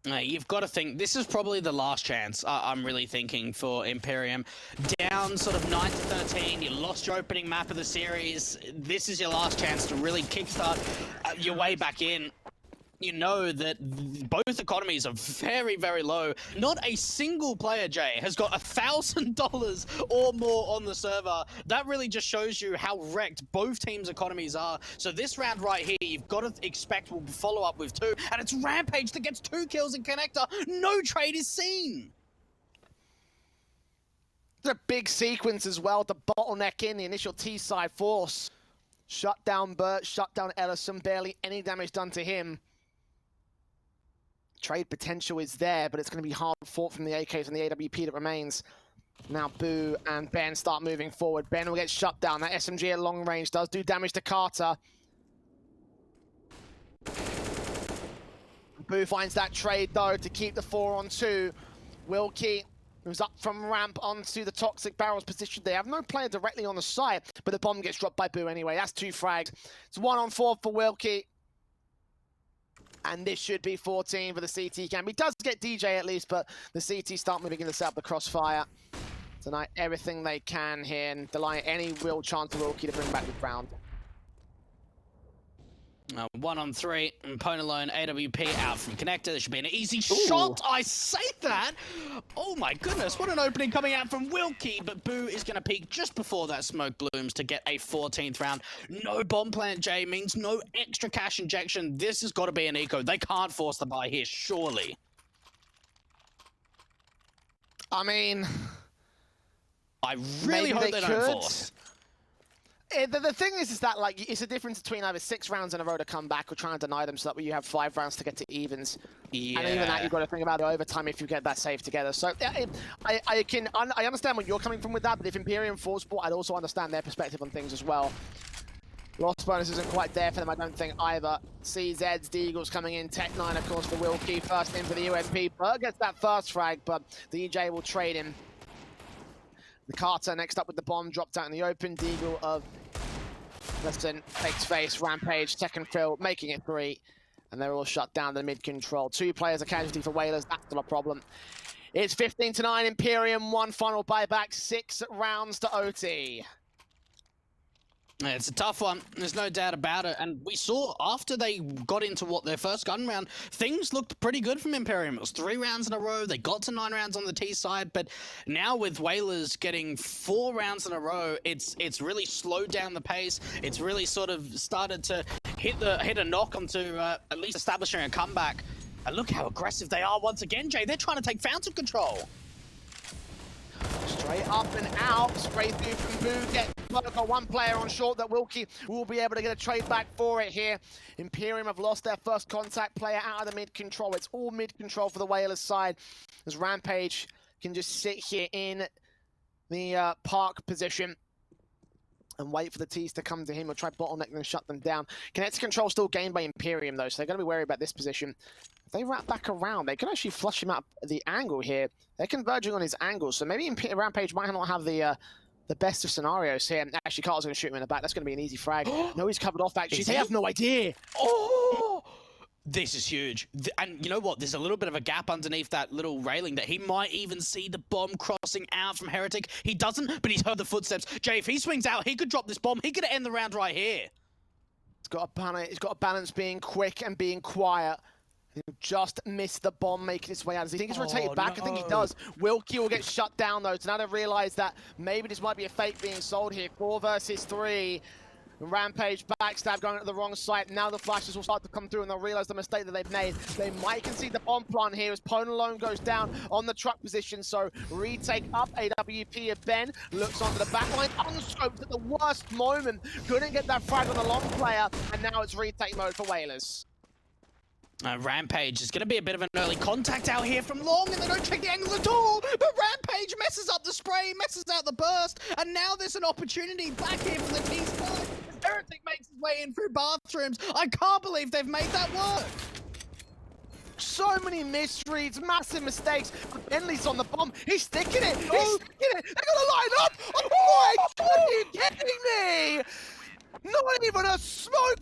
You've got to think, this is probably the last chance, I'm really thinking, for ImPerium. Down sort of 9-13, you lost your opening map of the series. This is your last chance to really kickstart your way back in. You know that both economies are very, very low. Not a single player, Jay, has got $1,000 or more on the server. That really just shows you how wrecked both teams' economies are. So this round right here, you've got to expect we'll follow up with 2. And it's Rampage that gets 2 kills in Connector. No trade is seen. It's a big sequence as well to bottleneck in the initial T-side force. Shut down Burt, shut down Ellison. Barely any damage done to him. Trade potential is there, but it's going to be hard fought from the AKs and the AWP that remains. Now Boo and Ben start moving forward. Ben will get shut down. That SMG at long range does do damage to Carter. Boo finds that trade, though, to keep the 4-on-2. Wilkie moves up from ramp onto the Toxic Barrels position. They have no player directly on the side, but the bomb gets dropped by Boo anyway. That's 2 frags. It's 1-on-4 for Wilkie. And this should be 14 for the CT camp. He does get DJ at least, but the CT start moving in to set up the crossfire. Tonight, everything they can here and deny any real chance for Wilkie to bring back the round. 1-on-3, and Pwn alone, AWP out from Connector. There should be an easy shot. I say that. Oh my goodness, what an opening coming out from Wilkie, but Boo is going to peek just before that smoke blooms to get a 14th round. No bomb plant, Jay, means no extra cash injection. This has got to be an eco. They can't force the buy here, surely. I mean, I really hope they don't force. The thing is that, like, it's a difference between either 6 rounds in a row to come back or trying to deny them so that way you have 5 rounds to get to evens. Yeah. And even that, you've got to think about the overtime if you get that save together. So I understand where you're coming from with that, but if ImPerium falls sport, I'd also understand their perspective on things as well. Loss bonus isn't quite there for them, I don't think, either. CZ's, Deagle's coming in. Tech9, of course, for Wilkie. First in for the UMP. Burt gets that first frag, but the EJ will trade him. The Carter next up with the bomb, dropped out in the open. Deagle of Listen, takes face, Rampage, second fill, making it 3. And they're all shut down to mid-control. 2 players a casualty for Whalers, that's still a problem. It's 15-9, ImPerium, 1 final buyback, 6 rounds to OT. It's a tough one, there's no doubt about it, and we saw after they got into their first gun round, things looked pretty good from ImPerium. It was 3 rounds in a row, they got to 9 rounds on the T side, but now with Whalers getting 4 rounds in a row, it's really slowed down the pace. It's really sort of started to hit a knock onto at least establishing a comeback. And look how aggressive they are once again, Jay. They're trying to take fountain control. Straight up and out, spray through from Boo, get got 1 player on short that Wilkie will be able to get a trade back for it here. ImPerium have lost their first contact player out of the mid-control. It's all mid-control for the Whalers side, as Rampage can just sit here in the park position and wait for the T's to come to him or try bottleneck them and shut them down. Kinetic control still gained by ImPerium though, so they're going to be wary about this position. they wrap back around, they can actually flush him out the angle here. They're converging on his angle, so maybe Rampage might not have the best of scenarios here. Actually, Carl's going to shoot him in the back. That's going to be an easy frag. No, he's covered off, actually. They have no idea. Oh! This is huge. And you know what? There's a little bit of a gap underneath that little railing that he might even see the bomb crossing out from Heretic. He doesn't, but he's heard the footsteps. Jay, if he swings out, he could drop this bomb. He could end the round right here. He's got a balance being quick and being quiet. He'll just miss the bomb making its way out. Does he think he's rotated back? No. I think he does. Wilkie will get shut down, though. So now they've realized that maybe this might be a fake being sold here. 4 versus 3. Rampage backstab going to the wrong site. Now the flashes will start to come through and they'll realize the mistake that they've made. They might concede the bomb plant here as Pone alone goes down on the truck position. So retake up. AWP of Ben looks onto the backline. Unscoped at the worst moment. Couldn't get that frag on the long player. And now it's retake mode for Whalers. Rampage is going to be a bit of an early contact out here from Long, and they don't check the angle at all. But Rampage messes up the spray, messes out the burst, and now there's an opportunity back here for the T-Side. Heretic makes his way in through bathrooms. I can't believe they've made that work. So many misreads, massive mistakes. Bentley's on the bomb. He's sticking it. He's sticking it. They're going to line up. Oh my God, are you kidding me? Not even a smoke